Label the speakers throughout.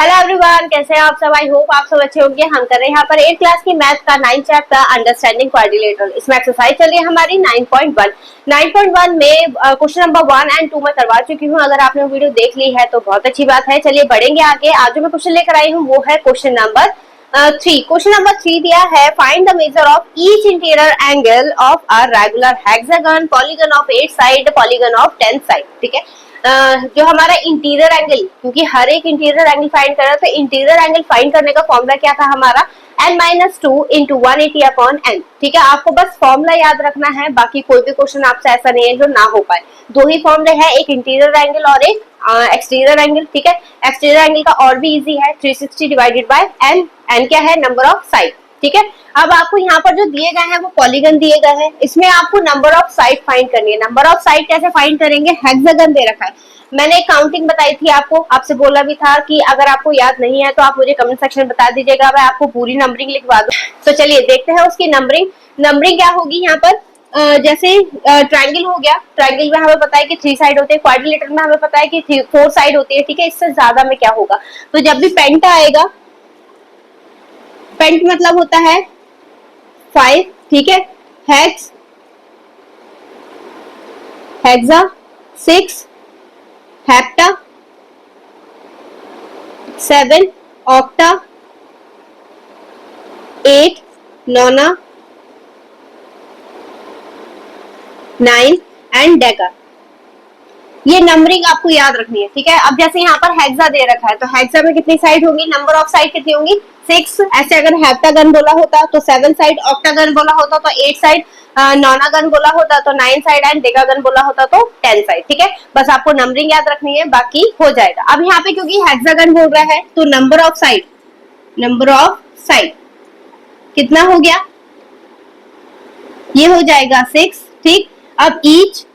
Speaker 1: Hello everyone, कैसे हैं आप सब। आई होप आप सब अच्छे होंगे। हम कर रहे हैं यहाँ पर 8th क्लास की मैथ का 9th चैप्टर अंडरस्टैंडिंग क्वाड्रिलेटरल। इसमें एक्सरसाइज चल रही है हमारी 9.1। 9.1 में क्वेश्चन नंबर 1 और 2 मैं करवा चुकी हूँ। अगर आपने वीडियो देख ली है तो बहुत अच्छी बात है। चलिए बढ़ेंगे आगे। आज जो मैं क्वेश्चन लेकर आई हूँ वो है क्वेश्चन नंबर 3। क्वेश्चन नंबर 3 दिया है, find the measure of each interior angle of a regular hexagon, polygon of 8 side, polygon of 10 side. ठीक है, जो हमारा इंटीरियर एंगल, क्योंकि हर एक इंटीरियर एंगल फाइंड कर रहा है, तो इंटीरियर एंगल फाइंड करने का फॉर्मूला क्या था हमारा, n-2 इंटू 180 अपॉन n। ठीक है, आपको बस फॉर्मूला याद रखना है, बाकी कोई भी क्वेश्चन आपसे ऐसा नहीं है जो ना हो पाए। दो ही फॉर्मूले हैं, एक इंटीरियर एंगल और एक एक्सटीरियर एंगल। ठीक है, एक्सटीरियर एंगल का और भी इजी है, 360 डिवाइडेड बाय n। n क्या है, नंबर ऑफ साइड। ठीक है, अब आपको यहाँ पर जो दिए गए हैं वो पॉलीगन दिए गए हैं। इसमें आपको नंबर ऑफ साइड फाइंड करनी है। नंबर ऑफ साइड कैसे फाइंड करेंगे, हेक्सागन दे रखा है। मैंने काउंटिंग बताई थी आपको, आपसे बोला भी था कि अगर आपको याद नहीं है तो आप मुझे कमेंट सेक्शन में बता दीजिएगा, मैं आपको पूरी नंबरिंग लिखवा दूं। तो चलिए देखते हैं उसकी नंबरिंग। नंबरिंग क्या होगी यहाँ पर, जैसे ट्रायंगल हो गया, ट्रायंगल में हमें पता है कि 3 साइड होते हैं, क्वाड्रिलेटरल में हमें पता है कि 4 साइड होती है। ठीक है, इससे ज्यादा में क्या होगा, तो जब भी पेंट आएगा, पेंट मतलब होता है 5। ठीक है, hex, hexa, 6, hepta, 7, octa, 8, Nona, 9 and Deka. ये नंबरिंग आपको याद रखनी है। ठीक है, अब जैसे यहाँ पर हेक्सा दे रखा है, तो हेक्सा में कितनी साइड होंगी, नंबर ऑफ साइड कितनी होंगी, 6। ऐसे अगर हेप्टागन बोला होता तो 7 साइड, ऑक्टागन बोला होता तो 8 साइड, नोनागन बोला होता तो 9 साइड एंड डेकागन बोला होता तो 10 साइड। ठीक है, बस आपको नंबरिंग याद रखनी है, बाकी हो जाएगा। अब यहाँ पे क्योंकि हेक्सागन बोल रहा है तो number of side, number of side कितना हो गया, ये हो जाएगा 6। ठीक, अब each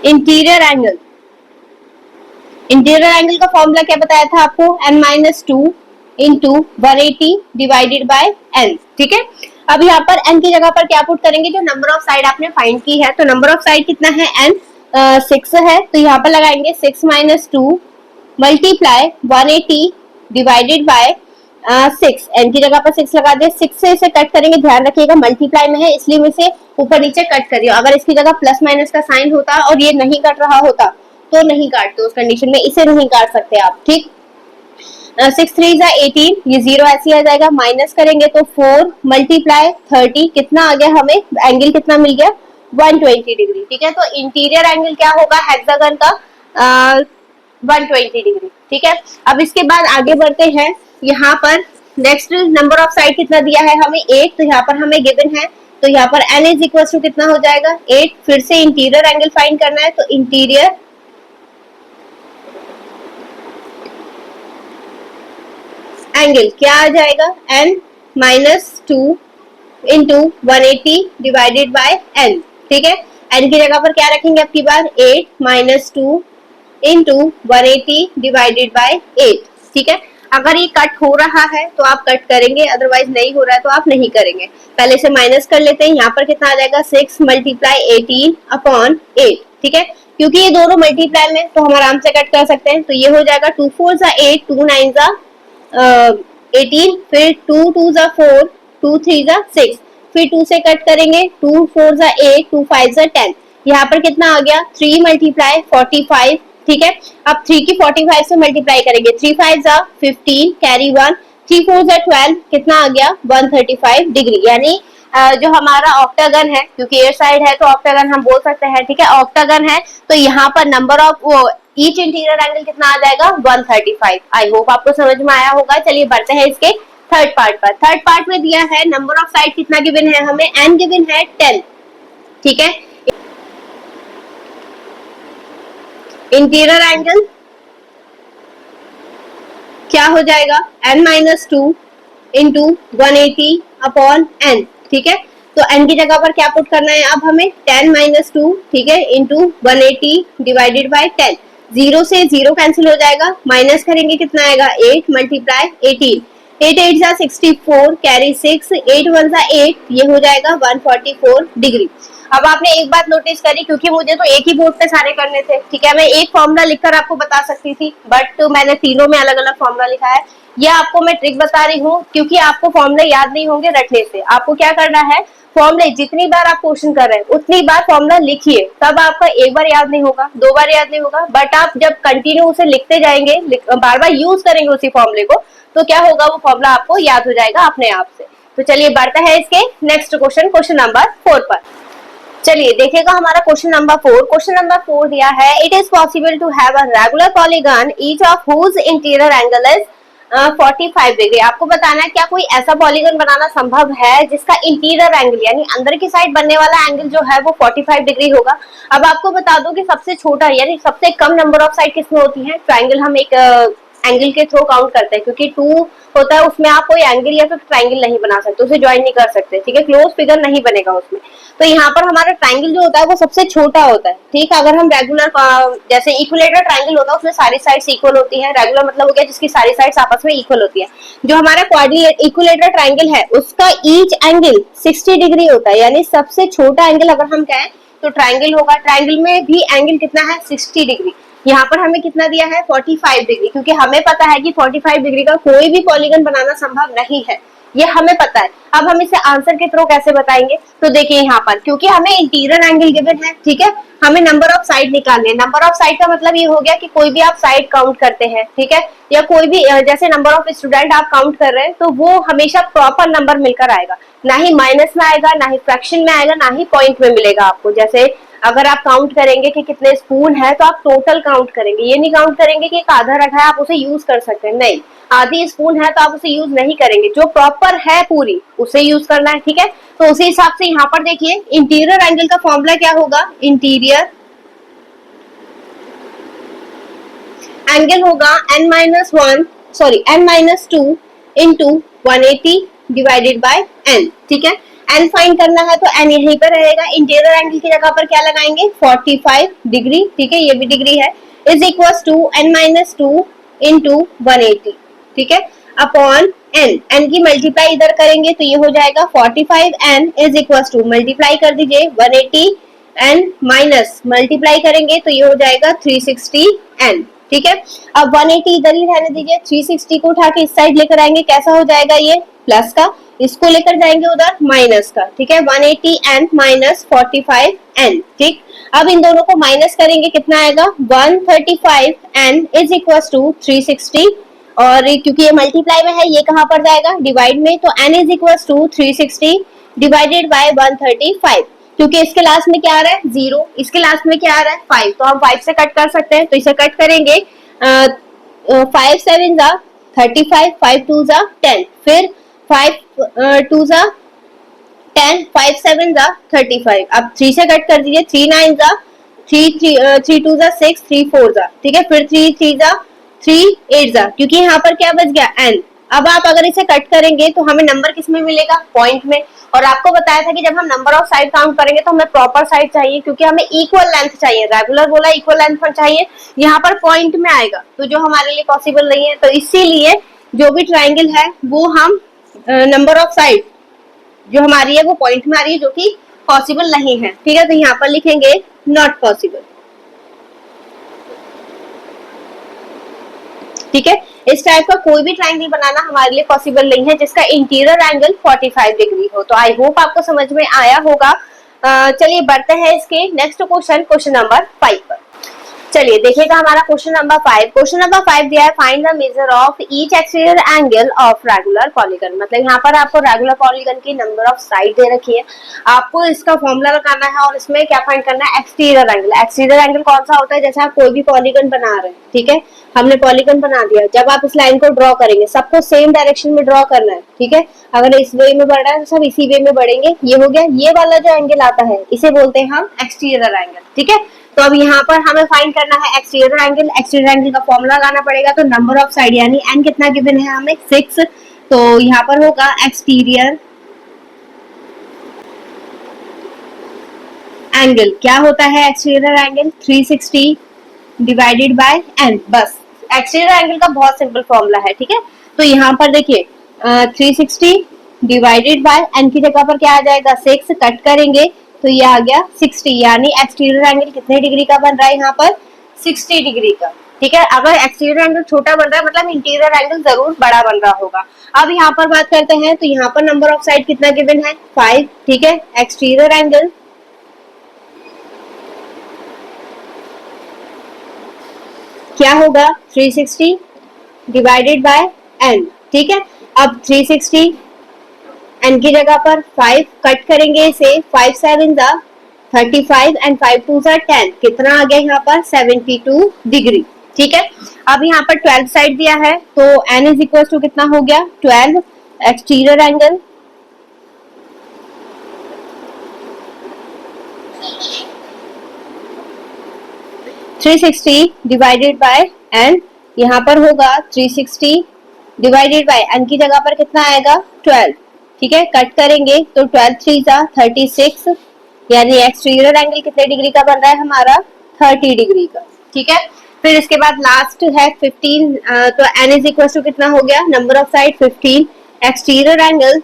Speaker 1: interior angle, interior angle का फॉर्मूला क्या बताया था आपको, n-2 into 180 divided by n। ठीक है, अब यहाँ पर n की जगह पर क्या पुट करेंगे, जो नंबर ऑफ साइड आपने फाइंड की है, तो नंबर ऑफ साइड कितना है, n 6 है, तो यहाँ पर लगाएंगे 6 - 2 मल्टीप्लाई 180 डिवाइडेड बाय 6। n की जगह पर 6 लगा दे, 6 से इसे कट करेंगे, ध्यान रखिएगा मल्टीप्लाई में है इसलिए मैं इसे ऊपर नीचे कट कर रही हूँ। अगर इसकी जगह प्लस माइनस का साइन होता और ये नहीं कट रहा होता तो नहीं काटते, उस कंडीशन में इसे नहीं काट सकते आप। ठीक, 6 3 जा 18, ये 0 ऐसे आ जाएगा, माइनस करेंगे तो 4 मल्टीप्लाई 30, कितना आ गया हमें, एंगल कितना मिल गया, 120 डिग्री। ठीक है, तो इंटीरियर एंगल क्या होगा हेक्सागन का, 120 डिग्री। ठीक है, अब इसके बाद आगे बढ़ते हैं। यहाँ पर नेक्स्ट नंबर ऑफ साइड कितना दिया है हमें, 8, तो यहाँ पर हमें गिवन है, तो यहाँ पर n इज इक्वल टू कितना हो जाएगा, 8। फिर से इंटीरियर एंगल फाइंड करना है, तो इंटीरियर एंगल क्या आ जाएगा, n-2 into 180 divided by n। ठीक है, n की जगह पर क्या रखेंगे आपकी बार, 8 - 2 इंटू 180 डिवाइडेड बाय 8। ठीक है, अगर ये कट हो रहा है तो आप कट करेंगे, अदरवाइज नहीं हो रहा है तो आप नहीं करेंगे। पहले से माइनस कर लेते हैं, यहाँ पर कितना आ जाएगा, 6 मल्टीप्लाई 18 अपॉन 8। ठीक है, क्योंकि ये दोनों मल्टीप्लाई में तो हम आराम से कट कर सकते हैं, तो ये हो जाएगा 2 4 जा 8, 2 9 जा 18, फिर 2 2 जा 4, 2 3 जा 6, फिर 2 से कट करेंगे, 2 4 जा 8, 2 5 जा 10। यहाँ पर कितना आ गया, 3 मल्टीप्लाई 45। ठीक है, अब 3 की 45 से मल्टीप्लाई करेंगे, 3 5 जा 15, कैरी 1, 3 4 जा 12, कितना आ गया, 135 डिग्री। यानी जो हमारा ऑक्टागन है, क्योंकि एयर साइड है तो ऑक्टागन हम बोल सकते हैं। ठीक है, ऑक्टागन है तो यहाँ पर number of each interior angle कितना आ जाएगा, 135। आई होप आपको समझ में आया होगा। चलिए बढ़ते हैं इसके थर्ड पार्ट पर। थर्ड पार्ट में दिया है नंबर ऑफ साइड कितना गिवन है हमें, n गिवन है 10। ठीक है, इंटीरियर एंगल क्या हो जाएगा, n-2 इंटू 180 अपॉन n। ठीक है, तो n की जगह पर क्या पुट करना है अब हमें, 10 - 2, ठीक है, इंटू 180 डिवाइडेड बाय 10। 0 से 0 कैंसिल हो जाएगा, माइनस करेंगे कितना आएगा, 8 मल्टीप्लाई 18, 8 8 जा 64, कैरी 6, 8 1 जा 8, ये हो जाएगा 144 डिग्री। अब आपने एक बात नोटिस करी, क्योंकि मुझे तो एक ही बोर्ड पे सारे करने थे, ठीक है, मैं एक फॉर्मूला लिखकर आपको बता सकती थी, बट मैंने तीनों में अलग अलग फॉर्मूला लिखा है। ये आपको मैं ट्रिक बता रही हूँ, क्योंकि आपको फॉर्मूले याद नहीं होंगे रटने से। आपको क्या करना है, फॉर्मूले जितनी बार आप क्वेश्चन कर रहे हैं उतनी बार फॉर्मूला लिखिए, तब आपका एक बार याद नहीं होगा, दो बार याद नहीं होगा, बट आप जब कंटिन्यू उसे लिखते जाएंगे, बार बार यूज करेंगे उसी फॉर्मूले को, तो क्या होगा, वो फॉर्मूला आपको याद हो जाएगा अपने आप से। तो चलिए बढ़ते हैं इसके नेक्स्ट क्वेश्चन, क्वेश्चन नंबर 4 पर। चलिए देखिएगा हमारा क्वेश्चन नंबर 4। क्वेश्चन नंबर 4 दिया है, it is possible to have a regular polygon each of whose interior angle is 45 degree. आपको बताना है क्या कोई ऐसा पॉलीगन बनाना संभव है जिसका इंटीरियर एंगल यानी अंदर की साइड बनने वाला एंगल जो है वो 45 डिग्री होगा। अब आपको बता दो कि सबसे छोटा यानी सबसे कम नंबर ऑफ साइड किसमें होती है, ट्राइंगल हम एक एंगल के थ्रू काउंट करते हैं, क्योंकि 2 होता है उसमें आप कोई एंगल या फिर ट्राइंगल नहीं बना सकते, उसे ज्वाइन नहीं कर सकते, ठीक है, क्लोज फिगर नहीं बनेगा उसमें। तो यहाँ पर हमारा ट्राइंगल जो होता है वो सबसे छोटा होता है, ठीक है। अगर हम रेगुलर जैसे इक्विलेटरल ट्राइंगल होता है उसमें सारी साइड्स इक्वल होती है, रेगुलर मतलब हो गया जिसकी सारी साइड्स आपस में इक्वल होती है। जो हमारा इक्विलेटरल ट्राइंगल है उसका ईच एंगल 60 डिग्री होता है, यानी सबसे छोटा एंगल अगर हम कहें तो ट्राइंगल होगा। ट्राइंगल में भी एंगल कितना है, 60 डिग्री। यहाँ पर हमें कितना दिया है, 45 डिग्री, क्योंकि हमें पता है कि 45 डिग्री का कोई भी पॉलीगन बनाना संभव नहीं है, ये हमें पता है। अब हम इसे आंसर के थ्रू कैसे बताएंगे, तो देखिए यहाँ पर क्योंकि हमें इंटीरियर एंगल गिवन है, ठीक है, हमें नंबर ऑफ साइड निकालने। नंबर ऑफ साइड का मतलब ये हो गया कि कोई भी आप साइड काउंट करते हैं, ठीक है, या कोई भी जैसे नंबर ऑफ स्टूडेंट आप काउंट कर रहे हैं, तो वो हमेशा प्रॉपर नंबर मिलकर आएगा, ना ही माइनस में आएगा, ना ही फ्रैक्शन में आएगा, ना ही पॉइंट में मिलेगा आपको। जैसे अगर आप काउंट करेंगे कि कितने स्पून है तो आप टोटल काउंट करेंगे, ये नहीं काउंट करेंगे कि एक आधा रखा है आप उसे यूज कर सकते हैं, नहीं, आधी स्पून है तो आप उसे यूज नहीं करेंगे, जो प्रॉपर है पूरी उसे यूज करना है, ठीक है। तो उसी हिसाब से यहाँ पर देखिए इंटीरियर एंगल का फॉर्मूला क्या होगा, इंटीरियर एंगल होगा n-2 into 180 divided by n, ठीक है। n फाइंड करना है तो n यहीं पर रहेगा, इंटीरियर एंगल की जगह पर क्या लगाएंगे, 45 डिग्री, ठीक है, ये भी डिग्री है, is equal to n-2 into 180, ठीक है, अपॉन n की मल्टीप्लाई इधर करेंगे तो ये हो जाएगा 45n is equal to, multiply कर दीजिए 180 n माइनस मल्टीप्लाई करेंगे तो ये हो जाएगा 360n, ठीक है। अब 180 इधर ही रहने दीजिए, 360 को उठा के इस साइड लेकर आएंगे, कैसा हो जाएगा ये प्लस का, इसको लेकर जाएंगे उधर माइनस का, ठीक है, 180n माइनस 45n, ठीक। अब इन दोनों को माइनस करेंगे, कितना आएगा, 135n इज इक्वल टू 360, और क्योंकि ये मल्टीप्लाई में है ये कहां पर जाएगा, डिवाइड में, तो n is equal to 360 divided by 135, क्योंकि इसके लास्ट में क्या आ रहा है, 0, इसके लास्ट में क्या आ रहा है, 5, तो हम 5 से कट कर सकते हैं, तो इसे कट करेंगे, 5 7 जा 35, 5 2 जा 10, फिर 5 2 जा 10, 5 7 जा 35, अब 3 से कट कर दीजिए, 3 9 जा 3 2 जा 6, 3 4 जा, ठीक है, फिर 3 3 जा 3 8 जा, क्योंकि यहाँ पर क्या बच गया, n। अब आप अगर इसे कट करेंगे तो हमें नंबर किस में मिलेगा, पॉइंट में। और आपको बताया था कि जब हम नंबर ऑफ साइड काउंट करेंगे तो हमें प्रॉपर साइड चाहिए, क्योंकि हमें इक्वल लेंथ चाहिए, रेगुलर बोला इक्वल लेंथ पर चाहिए, यहाँ पर पॉइंट में आएगा, तो जो हमारे लिए पॉसिबल नहीं है, तो इसीलिए जो भी ट्राइंगल है वो हम नंबर ऑफ साइड जो हमारी है वो पॉइंट में आ रही है, जो कि पॉसिबल नहीं है, ठीक है, तो यहाँ पर लिखेंगे नॉट पॉसिबल, ठीक है। इस टाइप का कोई भी ट्राइंगल बनाना हमारे लिए पॉसिबल नहीं है जिसका इंटीरियर एंगल 45 डिग्री हो। तो आई होप आपको समझ में आया होगा। चलिए बढ़ते हैं इसके नेक्स्ट क्वेश्चन, क्वेश्चन नंबर 5 पर। चलिए देखिएगा हमारा क्वेश्चन नंबर 5। क्वेश्चन नंबर 5 दिया है, find the measure of each exterior angle of regular polygon. मतलब यहाँ पर आपको रेगुलर पॉलीगन की नंबर ऑफ साइड दे रखी है, आपको इसका फॉर्मूला लगाना है और इसमें क्या फाइंड करना है, एक्सटीरियर एंगल। एक्सटीरियर एंगल कौन सा होता है, जैसे आप कोई भी पॉलीगन बना रहे हैं, ठीक है, हमने पॉलीगन बना दिया, जब आप इस लाइन को ड्रॉ करेंगे सबको सेम डायरेक्शन में ड्रॉ करना है, ठीक है, अगर इस वे में बढ़ रहा है तो सब इसी वे में बढ़ेंगे। ये हो गया, ये वाला जो एंगल आता है इसे बोलते हैं हम एक्सटीरियर एंगल, ठीक है। तो अब यहाँ पर हमें फाइंड करना है एक्सटीरियर एंगल। एक्सटीरियर एंगल का फॉर्मूला लगाना पड़ेगा, तो नंबर ऑफ साइड यानी n कितना गिवन है हमें, 6, तो यहाँ पर होगा एक्सटीरियर एंगल, क्या होता है exterior angle, 360 divided by n, बस एक्सटीरियर एंगल का बहुत सिंपल फॉर्मूला है, ठीक है। तो यहाँ पर देखिए 360 डिवाइडेड बाय n की जगह पर क्या आ जाएगा, 6, कट करेंगे तो ये आ गया 60, यानी एक्सटीरियर एंगल कितने डिग्री का बन रहा है यहाँ पर 60 डिग्री का। ठीक है, अगर एक्सटीरियर एंगल छोटा बन रहा है मतलब इंटीरियर एंगल जरूर बड़ा बन रहा होगा। अब यहाँ पर बात करते हैं, तो यहाँ पर नंबर ऑफ साइड कितना गिवन है 5। ठीक है, एक्सटीरियर एंगल क्या होगा 360 डिवाइडेड बाय n। ठीक है, अब 360 n की जगह पर 5 कट करेंगे इसे, 5 7 जा 35 एंड 5 2 जा 10, कितना आ गया यहाँ पर 72 डिग्री। ठीक है, अब यहाँ पर 12 साइड दिया है तो n इज इक्वल टू कितना हो गया 12। Exterior angle three 360 divided by n, यहाँ पर होगा 360 डिवाइडेड बाय n की जगह पर कितना आएगा 12। ठीक है, कट करेंगे तो 12 3 जा 36, यानी एक्सटीरियर एंगल कितने डिग्री का बन रहा है हमारा 30 डिग्री का। ठीक है, फिर इसके बाद लास्ट है 15, तो n इज इक्वल टू कितना हो गया number of side 15। Exterior angle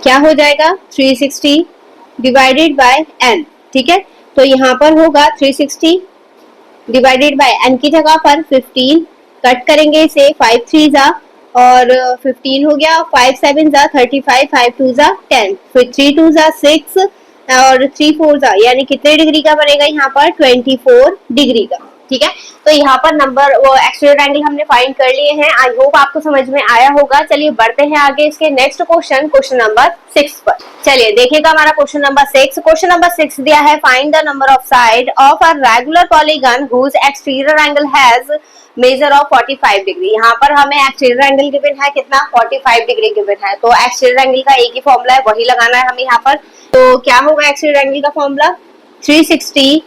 Speaker 1: क्या हो जाएगा 360 डिवाइडेड बाय n। ठीक है, तो यहाँ पर होगा 360 डिवाइडेड बाय n की जगह पर 15, कट करेंगे इसे 5 3 जा और 15 हो गया, 5 7 जा 35, 5 2 जा 10, फिर 3 2 जा 6 और 3 4 जा, यानी कितने डिग्री का बनेगा यहाँ पर 24 डिग्री का। ठीक है, तो यहाँ पर नंबर वो एक्सटीरियर एंगल हमने फाइंड कर लिए हैं। आई होप आपको समझ में आया होगा। चलिए बढ़ते हैं आगे इसके नेक्स्ट क्वेश्चन, क्वेश्चन नंबर 6 पर। चलिए देखिएगा हमारा क्वेश्चन नंबर 6। क्वेश्चन नंबर 6 दिया है, find the number of side of a regular polygon whose exterior angle has measure of 45 degree. यहाँ पर हमें एक्सटीरियर एंगल गिवन है कितना 45 डिग्री गिवन है, तो एक्सटीरियर एंगल का एक ही फॉर्मूला है वही लगाना है हमें यहाँ पर। तो क्या होगा एक्सटीरियर एंगल का formula 360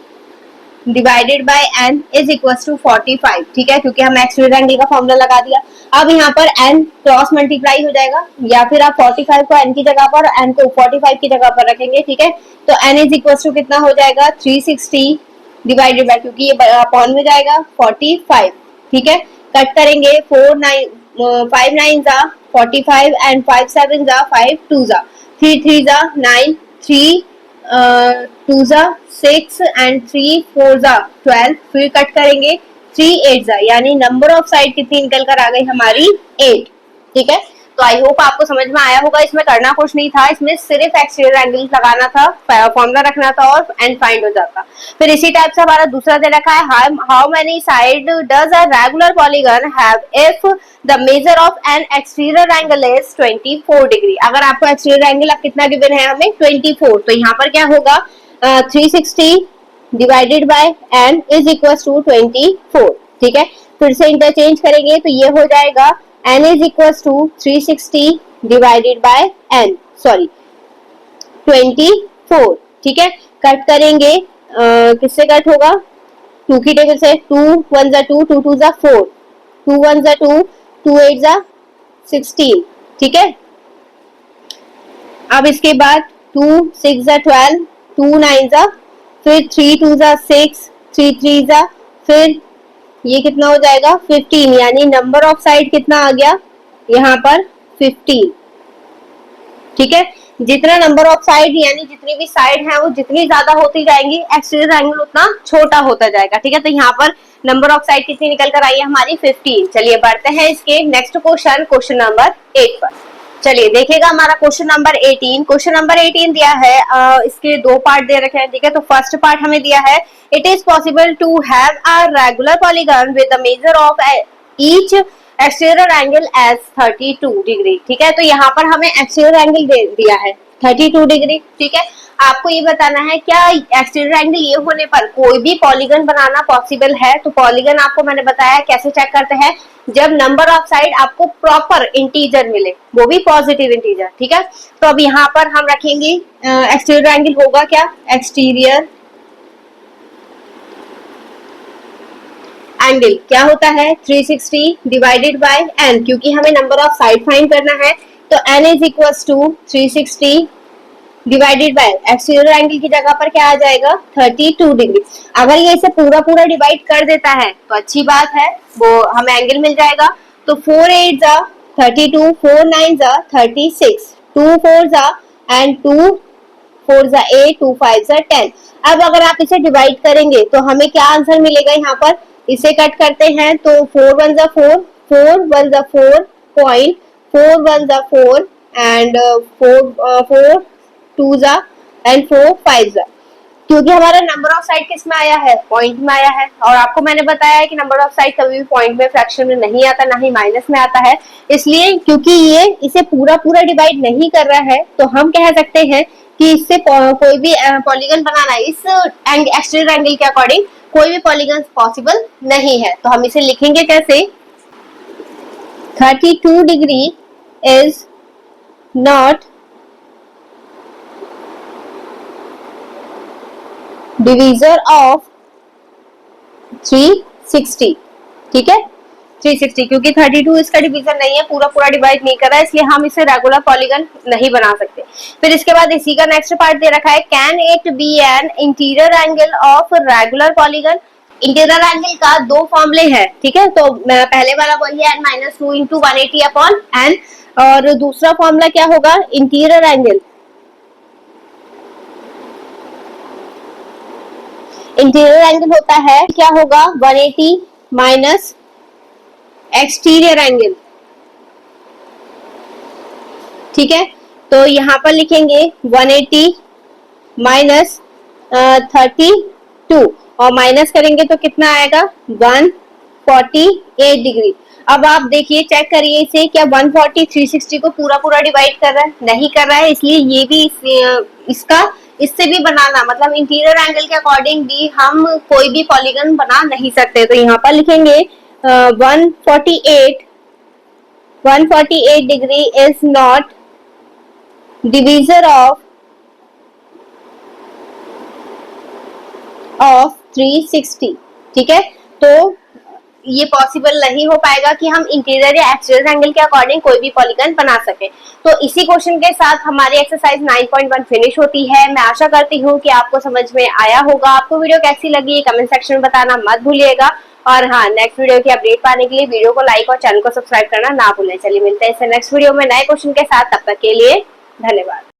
Speaker 1: divided by n is equal to 45। ठीक है, क्योंकि हम एक्सटीरियर एंगल का फॉर्मूला लगा दिया। अब यहाँ पर n क्रॉस मल्टीप्लाई हो जाएगा, या फिर आप 45 को n की जगह पर n को 45 की जगह पर रखेंगे। ठीक है, तो n इज इक्वल टू कितना हो जाएगा 360 डिवाइडेड बाय, क्योंकि ये अपॉन में जाएगा 45। ठीक है, कट करेंगे 5 9 जा 45 एंड 5 7 जा 5 2 जा 3 3 जा 9, 3 2 जा 6 एंड 3 4 जा 12, फिर कट करेंगे 3 8 जा, यानी नंबर ऑफ साइड कितनी निकल कर आ गई हमारी 8। ठीक है, तो आई होप आपको समझ में आया होगा। इसमें करना कुछ नहीं था, इसमें सिर्फ एक्सटीरियर एंगल लगाना था, फॉर्मूला रखना था और एंड फाइंड हो जाता। फिर इसी टाइप से हमारा दूसरा दे रखा है, how many side does a regular polygon have if the measure of N exterior angle is 24 degree. अगर आपको एक्सटीरियर एंगल अब कितना गिवन है हमें 24, तो यहाँ पर क्या होगा 360 divided by n is equal to 24। ठीक है, फिर से इंटरचेंज करेंगे तो ये हो जाएगा n is equal to 360 divided by n, sorry 24। ठीक है, कट करेंगे किससे कट होगा 2 की टेबल से, 2 1 जा 2 2 2 जा 4, 2 1 जा 2 2 8 जा 16। ठीक है, अब इसके बाद 2 6 जा 12, 2 9 जा, फिर 3 2 जा 6, 3 3 जा, फिर ये कितना हो जाएगा 15, यानी नंबर ऑफ साइड कितना आ गया यहाँ पर 15। ठीक है, जितना नंबर ऑफ साइड यानी जितनी भी साइड है वो जितनी ज्यादा होती जाएंगी एक्सटीरियर एंगल उतना छोटा होता जाएगा। ठीक है, तो यहाँ पर नंबर ऑफ साइड कितनी निकल कर आई है हमारी 15। चलिए बढ़ते हैं इसके नेक्स्ट क्वेश्चन, क्वेश्चन नंबर 8 पर। चलिए देखिएगा हमारा क्वेश्चन नंबर 18। क्वेश्चन नंबर 18 दिया है, इसके दो पार्ट दे रखे हैं। ठीक है, तो फर्स्ट पार्ट हमें दिया है, it is possible to have a regular polygon with the measure of each exterior angle as 32 degree. ठीक है, तो यहाँ पर हमें एक्सटीरियर एंगल दे दिया है 32 डिग्री। ठीक है, आपको ये बताना है क्या एक्सटीरियर एंगल ये होने पर कोई भी पॉलीगन बनाना पॉसिबल है। तो पॉलीगन आपको मैंने बताया कैसे चेक करते हैं, जब नंबर ऑफ साइड आपको प्रॉपर इंटीजर मिले, वो भी पॉजिटिव इंटीजर। ठीक है, तो अब यहाँ पर हम रखेंगे एक्सटीरियर एंगल होगा क्या, एक्सटीरियर एंगल क्या होता है 360 डिवाइडेड बाय n, क्योंकि हमें नंबर ऑफ साइड फाइंड करना है। तो n is equal to 360 divided by exterior angle की जगह पर क्या आ जाएगा 32 डिग्री। अगर ये इसे पूरा पूरा डिवाइड कर देता है तो अच्छी बात है, वो हमें एंगल मिल जाएगा। तो 4 8 जा 32, 4 9s are 36, 2 4s are and 2 4s are 8, 2 5s are 10। अब अगर आप इसे डिवाइड करेंगे तो हमें क्या आंसर मिलेगा यहाँ पर, इसे कट करते हैं तो 4 1s are 4, 4 1s are 4 point, 4 1s are 4 and 4 2s are and 4 5s are, क्योंकि हमारा नंबर ऑफ साइड किस में आया है, पॉइंट में आया है। और आपको मैंने बताया है कि नंबर ऑफ साइड कभी भी पॉइंट में, फ्रैक्शन में नहीं आता, ना ही माइनस में आता है। इसलिए क्योंकि ये इसे पूरा पूरा डिवाइड नहीं कर रहा है तो हम कह सकते हैं कि इससे कोई भी पॉलीगन बनाना इस एक्सटीरियर एंगल के अकॉर्डिंग कोई भी पॉलीगन पॉसिबल नहीं है। तो हम इसे लिखेंगे कैसे, 32 degree is not divisor of 360, ठीक है 360, क्योंकि 32 इसका डिवीजन नहीं है, पूरा पूरा डिवाइड नहीं कर रहा है, इसलिए हम इसे रेगुलर पॉलीगन नहीं बना सकते। फिर इसके बाद इसी का नेक्स्ट पार्ट दे रखा है, can it be an interior angle of regular polygon. Interior angle का दो फॉर्मूले हैं, ठीक है, तो पहले वाला वही है n-2 इंटू 180 अपॉन n, और दूसरा फॉर्मूला क्या होगा, इंटीरियर एंगल, इंटीरियर एंगल होता है क्या होगा 180 माइनस एक्सटीरियर एंगल, ठीक है। तो यहाँ पर लिखेंगे 180 माइनस 32 और माइनस करेंगे तो कितना आएगा 148 डिग्री। अब आप देखिए, चेक करिए इसे, क्या 140 360 को पूरा पूरा डिवाइड कर रहा है, नहीं कर रहा है, इसलिए ये भी इसका इससे भी बनाना, मतलब इंटीरियर एंगल के अकॉर्डिंग भी हम कोई भी पॉलीगन बना नहीं सकते। तो यहाँ पर लिखेंगे 148 degree is not divisor of 360, ठीक है। तो ये पॉसिबल नहीं हो पाएगा कि हम इंटीरियर या एक्सटीरियर एंगल के अकॉर्डिंग कोई भी पॉलीगन बना सके। तो इसी क्वेश्चन के साथ हमारी एक्सरसाइज 9.1 फिनिश होती है। मैं आशा करती हूँ कि आपको समझ में आया होगा। आपको वीडियो कैसी लगी कमेंट सेक्शन में बताना मत भूलिएगा, और हाँ, नेक्स्ट वीडियो की अपडेट पाने के लिए वीडियो को लाइक और चैनल को सब्सक्राइब करना ना भूलें। चलिए मिलते हैं नेक्स्ट वीडियो में नए क्वेश्चन के साथ, तब तक के लिए धन्यवाद।